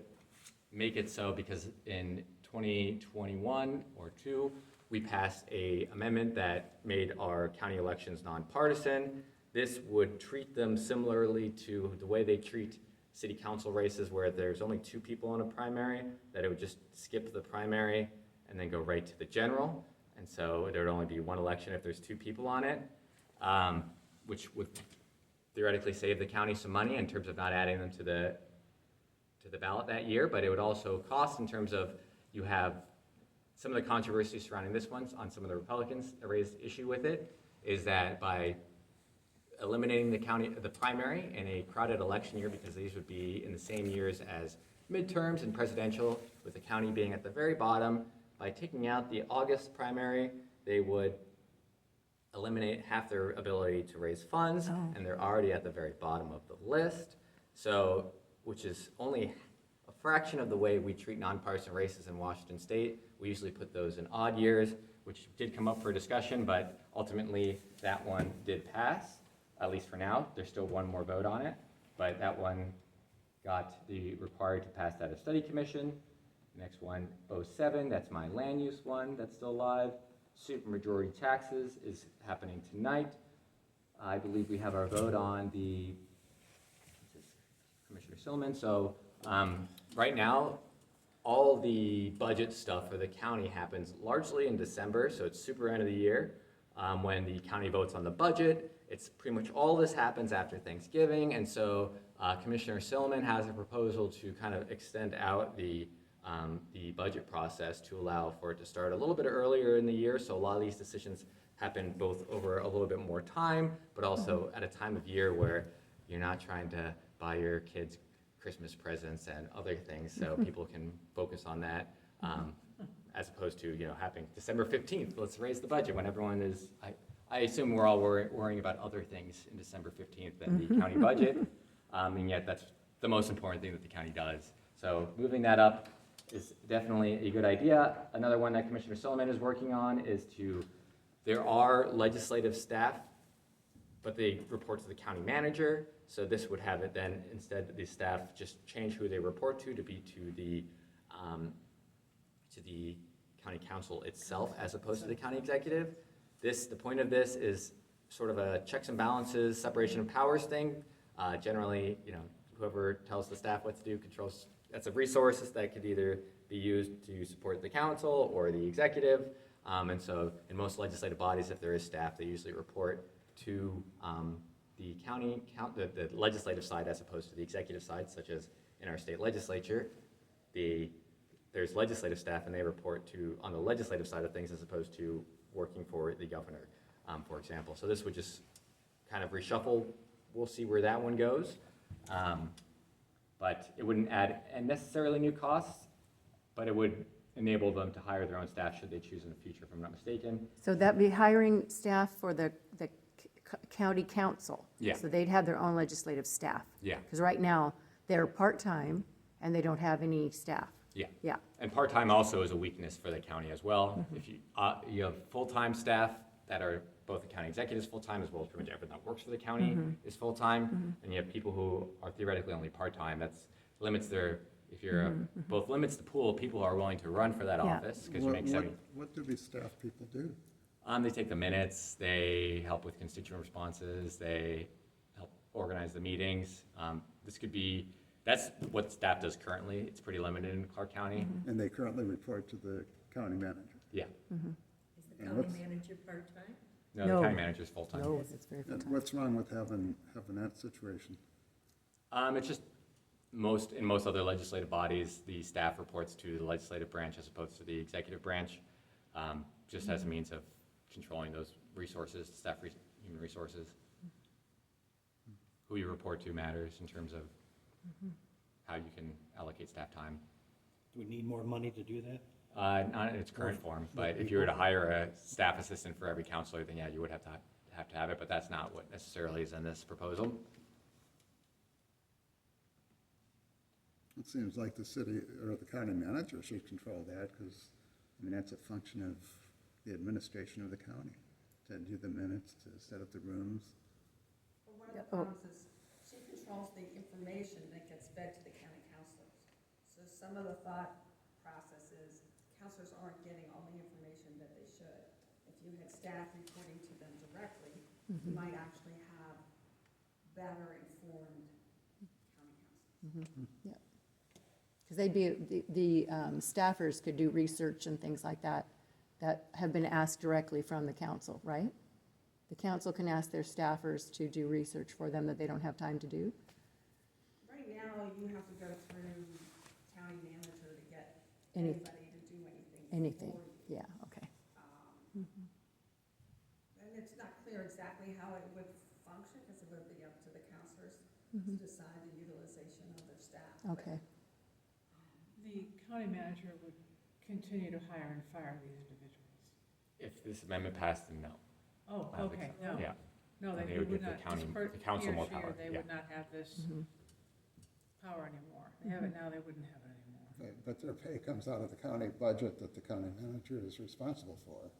make it so because in 2021 or 2, we passed an amendment that made our county elections nonpartisan. This would treat them similarly to the way they treat city council races, where there's only 2 people in a primary, that it would just skip the primary and then go right to the general. And so there would only be 1 election if there's 2 people on it, which would theoretically save the county some money in terms of not adding them to the ballot that year. But it would also cost in terms of, you have some of the controversy surrounding this one on some of the Republicans that raised issue with it, is that by eliminating the primary in a crowded election year, because these would be in the same years as midterms and presidential, with the county being at the very bottom, by taking out the August primary, they would eliminate half their ability to raise funds, and they're already at the very bottom of the list. So, which is only a fraction of the way we treat nonpartisan races in Washington State. We usually put those in odd years, which did come up for discussion, but ultimately that one did pass, at least for now. There's still one more vote on it, but that one got required to pass that of study commission. Next one, 07, that's my land use one, that's still live. Supermajority taxes is happening tonight. I believe we have our vote on Commissioner Silliman. So right now, all the budget stuff for the county happens largely in December, so it's super end of the year. When the county votes on the budget, it's pretty much all this happens after Thanksgiving, and so Commissioner Silliman has a proposal to kind of extend out the budget process to allow for it to start a little bit earlier in the year. So a lot of these decisions happen both over a little bit more time, but also at a time of year where you're not trying to buy your kids Christmas presents and other things, so people can focus on that, as opposed to, happening December 15th, let's raise the budget, when everyone is, I assume we're all worrying about other things in December 15th than the county budget, and yet that's the most important thing that the county does. So moving that up is definitely a good idea. Another one that Commissioner Silliman is working on is there are legislative staff, but they report to the county manager. So this would have it then, instead the staff just change who they report to be to the county council itself, as opposed to the county executive. The point of this is sort of a checks and balances, separation of powers thing. Generally, whoever tells the staff what to do controls. That's a resource that could either be used to support the council or the executive. And so in most legislative bodies, if there is staff, they usually report to the the legislative side, as opposed to the executive side, such as in our state legislature. There's legislative staff and they report on the legislative side of things, as opposed to working for the governor, for example. So this would just kind of reshuffle. We'll see where that one goes. But it wouldn't add necessarily new costs, but it would enable them to hire their own staff should they choose in the future, if I'm not mistaken. So that'd be hiring staff for the county council? Yeah. So they'd have their own legislative staff? Yeah. Because right now, they're part-time and they don't have any staff? Yeah. Yeah. And part-time also is a weakness for the county as well. If you have full-time staff that are both the county executives full-time, as well as pretty much everyone that works for the county is full-time. And you have people who are theoretically only part-time. That's limits their, if you're, both limits the pool of people who are willing to run for that Yeah. office, because you make What do these staff people do? they take the minutes, they help with constituent responses, they help organize the meetings. This could be, that's what staff does currently. It's pretty limited in Clark County. And they currently report to the county manager. Yeah. Is the And county what's- manager part-time? No, the No. county manager's full-time. No, it's very And full-time. what's wrong with having that situation? It's just in most other legislative bodies, the staff reports to the legislative branch as opposed to the executive branch, just as a means of controlling those resources, human resources. Who you report to matters in terms of how you can allocate staff time. Do we need more money to do that? Not in its current form, but if you were to hire a staff assistant for every counselor, then yeah, you would have to have it, but that's not what necessarily is in this proposal. It seems like the city or the county manager should control that, because, I mean, that's a function of the administration of the county, to do the minutes, to set up the rooms. Well, one of the Oh. problems is she controls the information that gets fed to the county councilors. So some of the thought process is councilors aren't getting all the information that they should. If you had staff reporting to them directly, you might actually have better informed county councilors. Because they'd be, the staffers could do research and things like that, that have been asked directly from the council, right? The council can ask their staffers to do research for them that they don't have time to do? Right now, you have to go through county manager to get Any- anybody to do anything Anything, for you. yeah, okay. And it's not clear exactly how it would function, because it would be up to the counselors to decide the utilization of their staff. But Okay, The county manager would continue to hire and fire these individuals. If this amendment passed, then no. Oh, I don't think okay, so. no. Yeah. No, They they would would give the not, county- this per- the council he or more she or power, they yeah. would not have this power anymore. They have it now, they wouldn't have it anymore. But their pay comes out of the county budget that the county manager is responsible for.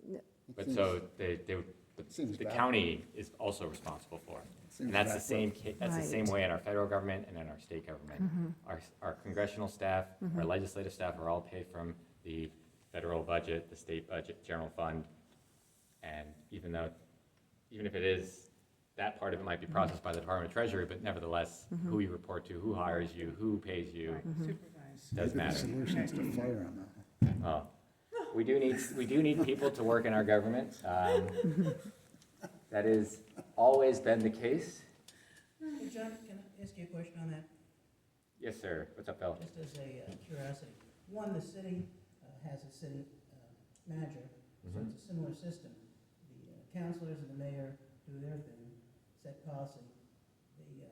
It But seems- so they would, Seems the bad. county is also responsible for it. Seems And that's the backward. same, that's the same way in our federal government and in our state government. Our congressional staff, our legislative staff are all paid from the federal budget, the state budget, general fund. And even if it is, that part of it might be processed by the Department of Treasury, but nevertheless, who you report to, who hires you, who pays you, Right, supervise. does Maybe the matter. solution is to fire them. Oh, we do need people to work in our government. That has always been the case. Hey, John, can I ask you a question on that? Yes, sir. What's up, Phil? Just as a curiosity. One, the city has a city manager, so it's a similar system. The councilors and the mayor do their thing, set policy. The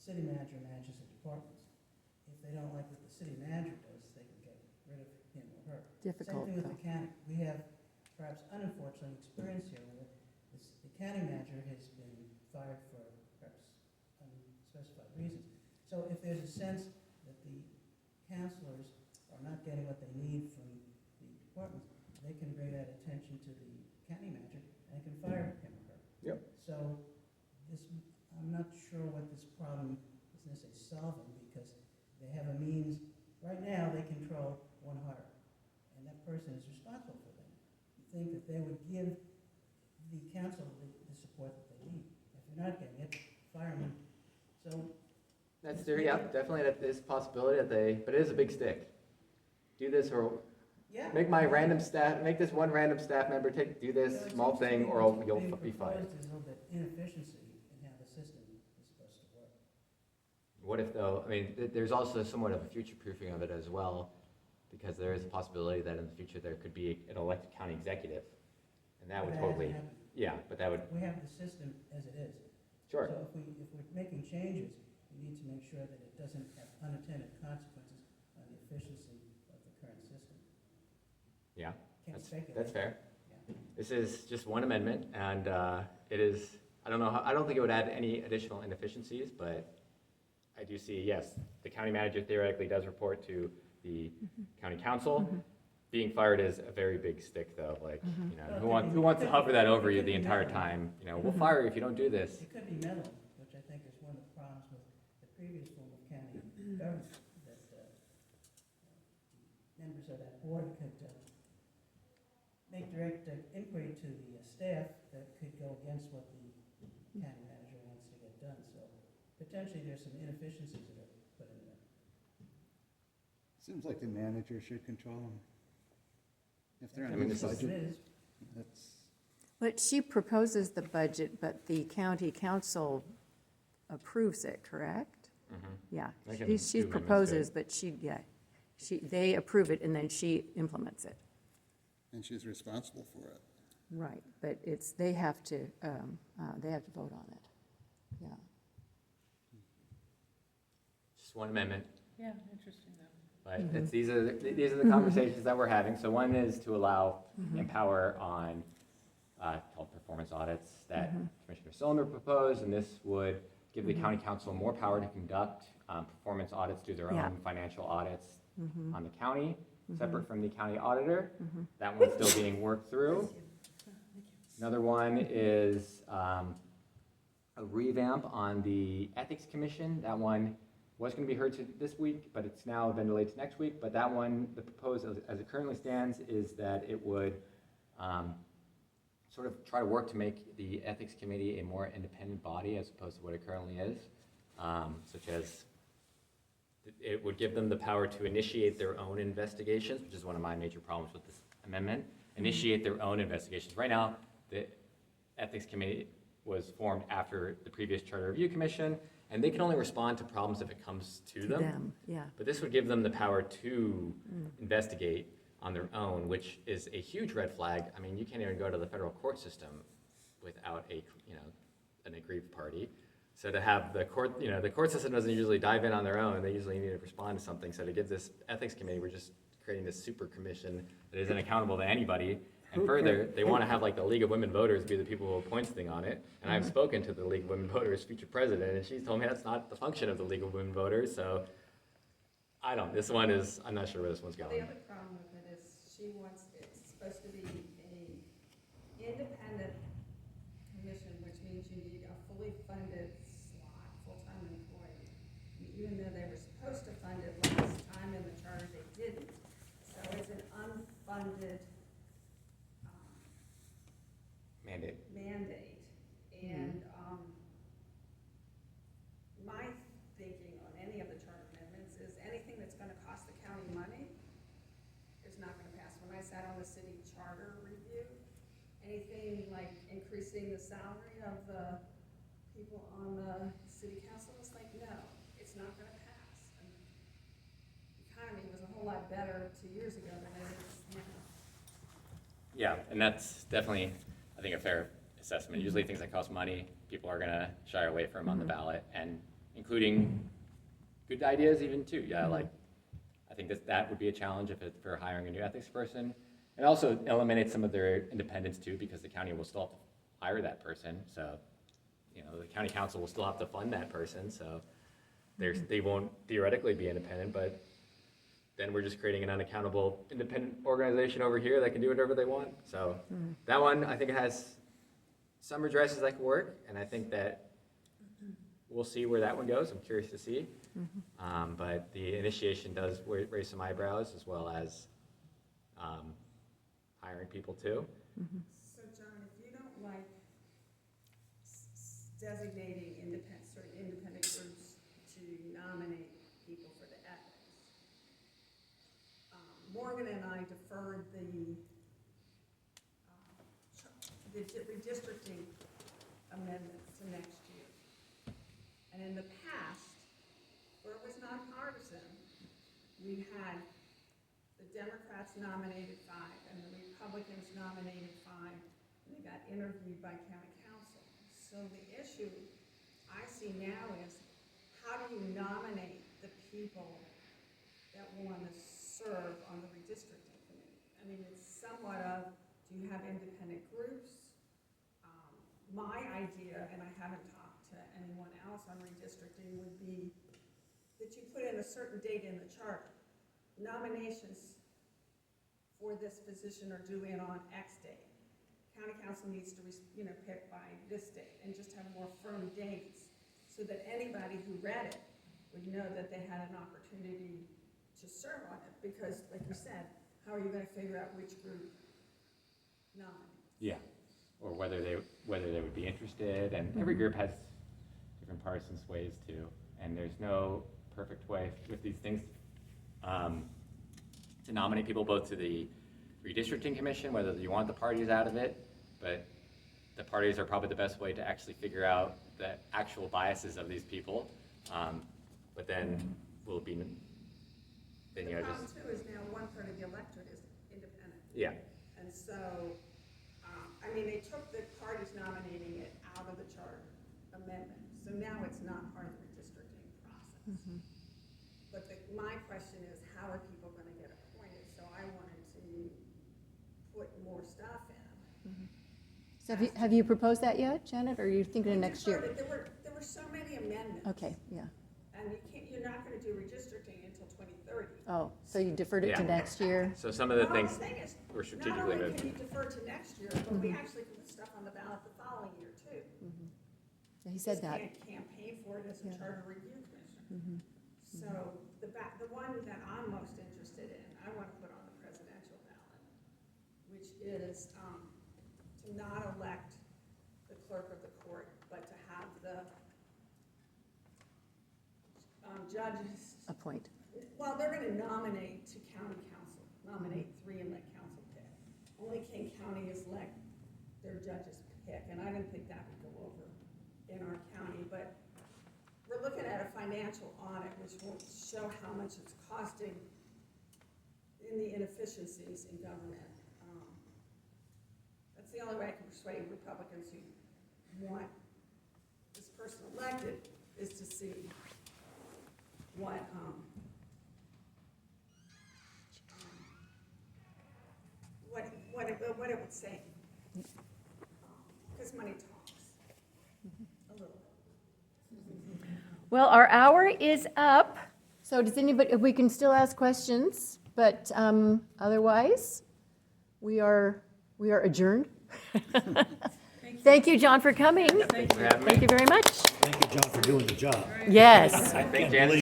city manager manages the departments. If they don't like what the city manager does, they can get rid of him or her. difficult. Same thing with though. the county. We have perhaps unfortunate experience here where the county manager has been fired for perhaps unspecified reasons. So if there's a sense that the councilors are not getting what they need from the departments, they can bring that attention to the county manager and can fire him or her. Yep. So this, I'm not sure what this problem is necessarily solving, because they have a means, right now, they control one hire, and that person is responsible for them. You think that they would give the council the support that they need. If they're not getting it, fire them. So, That's there, yeah, definitely that is a possibility that but it is a big stick. Do this or yeah. make this one random staff member do this small thing or you'll be fired. There's a little bit inefficiency in how the system is supposed to work. What if though, I mean, there's also somewhat of a future proofing of it as well, because there is a possibility that in the future there could be an elected county executive. And that would But hasn't totally, happened. yeah, but that would, We have the system as it is. sure. So if we're making changes, we need to make sure that it doesn't have unintended consequences on the efficiency of the current system. Yeah, Can't that's speculate. fair. Yeah. This is just one amendment, and it is, I don't think it would add any additional inefficiencies, but I do see, yes, the county manager theoretically does report to the county council. being fired is a very big stick, though, like, Mm-hmm. you know, who wants to hover that over you the entire time? You know, we'll Mm-hmm. fire you if you don't do this. It could be mental, which I think is one of the problems with the previous form of county government, that members of that board could make direct inquiry to the staff that could go against what the county manager wants to get done. So potentially there's some inefficiencies that are put in there. Seems like the manager should control them. If they're I on mean, the this is- It budget, is. that's, But she proposes the budget, but the county council approves it, correct? Mhm. Yeah, They can she do amendments to proposes, it. but they approve it and then she implements it. and she's responsible for it. Right, but they have to vote on it, yeah. Just one amendment, Yeah, interesting though. but Mm-hmm. these are the conversations that we're having. So one is to allow Mm-hmm. Empower on called performance audits that Mm-hmm. Commissioner Solmer proposed, and this would give the county council more power to conduct performance audits, do their Yeah. own financial audits Mm-hmm. on the county, separate from the county auditor. That one's still being worked through. Another one is a revamp on the Ethics Commission. That one was going to be heard this week, but it's now been delayed to next week. But that one, the proposal as it currently stands is that it would sort of try to work to make the Ethics Committee a more independent body as opposed to what it currently is, such as it would give them the power to initiate their own investigations, which is one of my major problems with this amendment, initiate their own investigations. Right now, the Ethics Committee was formed after the previous Charter Review Commission, and they can only respond to problems if it comes to them. Yeah, But this would give them the power to investigate on their own, which is a huge red flag. I mean, you can't even go to the federal court system without an aggrieved party. So to have the court, the court system doesn't usually dive in on their own. They usually need to respond to something. So to give this ethics committee, we're just creating this super commission that isn't accountable to anybody. And further, they want to have like the League of Women Voters be the people who appoints thing on it. And I've spoken to the League of Women Voters future president, and she's told me that's not the function of the League of Women Voters. So I'm not sure where this one's The going. other problem with it is it's supposed to be a independent commission, which means you need a fully funded slot, full-time employee. And even though they were supposed to fund it last time in the charter, they didn't. So it's an unfunded Mandate. mandate. And my thinking on any of the charter amendments is anything that's gonna cost the county money is not gonna pass. When I sat on the city charter review, anything like increasing the salary of the people on the city council, it's like, no, it's not gonna pass. And the economy was a whole lot better 2 years ago than it is now. Yeah, and that's definitely, I think, a fair assessment. Usually things that cost money, people are gonna shy away from on the ballot, and including good ideas even too. Yeah, like, I think that would be a challenge if for hiring a new ethics person. And also eliminate some of their independence too, because the county will still have to hire that person. So, the county council will still have to fund that person, so they won't theoretically be independent, but then we're just creating an unaccountable independent organization over here that can do whatever they want. So that one, I think, has some redresses that could work, and I think that we'll see where that one goes. I'm curious to see. But the initiation does raise some eyebrows, as well as hiring people too. So John, if you don't like designating certain independent groups to nominate people for the ethics, Morgan and I deferred the redistricting amendments to next year. And in the past, where it was nonpartisan, we had the Democrats nominated 5 and the Republicans nominated 5, and they got interviewed by county council. So the issue I see now is, how do you nominate the people that want to serve on the redistricting committee? I mean, it's somewhat of, do you have independent groups? My idea, and I haven't talked to anyone else on redistricting, would be that you put in a certain date in the charter. Nominations for this position are due in on X date. County council needs to, pick by this date, and just have more firm dates, so that anybody who read it would know that they had an opportunity to serve on it, because, like you said, how are you gonna figure out which group nominates? Yeah, or whether they would be interested, and every group has different parts and ways too, and there's no perfect way with these things to nominate people both to the redistricting commission, whether you want the parties out of it, but the parties are probably the best way to actually figure out the actual biases of these people, but then will be, then The you know, problem just, too is now 1/3 of the electorate is independent. yeah. And so, they took the parties nominating it out of the charter amendment, so now it's not part of the redistricting process. But my question is, how are people gonna get appointed? So I wanted to put more stuff in. So have you proposed that yet, Janet, or are you thinking of We next year? deferred it. There were so many amendments. Okay, yeah. And you're not gonna do redistricting until 2030. Oh, so you deferred it to Yeah. next year? So some of the Well, things thing is, were not strategically only moved. can you defer to next year, but we actually can put stuff on the ballot the following year too. Yeah, he said Just that. can't campaign for it as a Yeah. charter review commissioner. So the one that I'm most interested in, I want to put on the presidential ballot, which is to not elect the clerk of the court, but to have the judges, Appoint. well, they're going to nominate to county council, nominate 3 and let council pick. Only King County is let their judges pick, and I didn't think that would go over in our county, but we're looking at a financial audit, which will show how much it's costing in the inefficiencies in government. That's the only way I can persuade Republicans who want this person elected, is to see what, what it would say. Because money talks, a little bit. Well, our hour is up. So does anybody, if we can still ask questions, but otherwise, we are adjourned. Thank you, John, for coming. Thanks for having me. Thank you very much. Thank you, John, for doing the job. Yes. I think Jan's